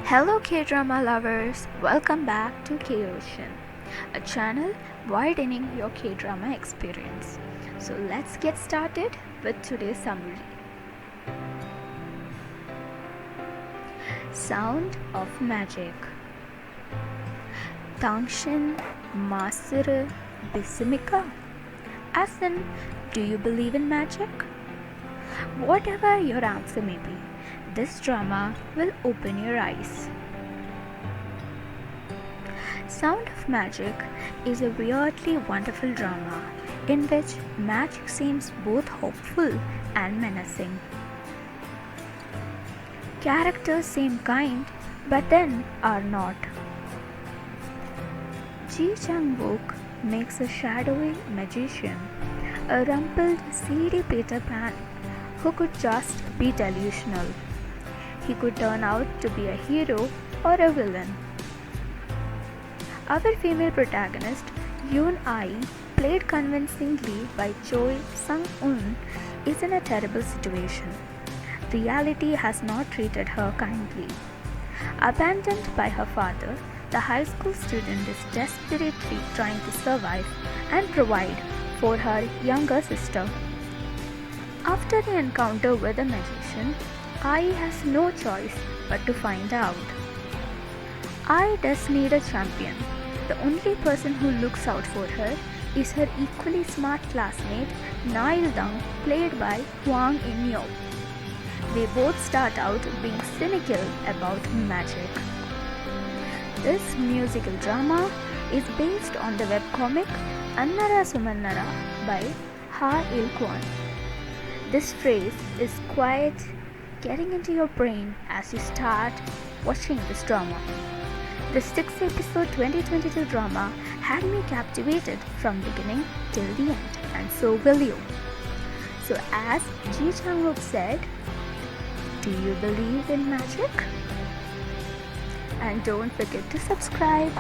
Hello K-drama lovers, welcome back to K-Ocean, a channel widening your K-drama experience. So let's get started with today's summary. Sound of Magic. Tangshin Masuru Bisimika. As in, do you believe in magic? Whatever your answer may be, this drama will open your eyes. Sound of Magic is a weirdly wonderful drama in which magic seems both hopeful and menacing. Characters seem kind but then are not. Ji Chang-wook makes a shadowy magician, a rumpled, seedy Peter Pan who could just be delusional. He could turn out to be a hero or a villain. Our female protagonist, Yoon Ai, played convincingly by Choi Sung-un, is in a terrible situation. Reality has not treated her kindly. Abandoned by her father, the high school student is desperately trying to survive and provide for her younger sister. After the encounter with the magician, Ai has no choice but to find out. Ai does need a champion. The only person who looks out for her is her equally smart classmate Nail Dang, played by Hwang In-yo. They both start out being cynical about magic. This musical drama is based on the webcomic Annara Sumannara by Ha Il-kwon. This phrase is quite getting into your brain as you start watching this drama. The 6-episode 2022 drama had me captivated from beginning till the end, and so will you. So as Ji Chang-wook said, do you believe in magic? And don't forget to subscribe.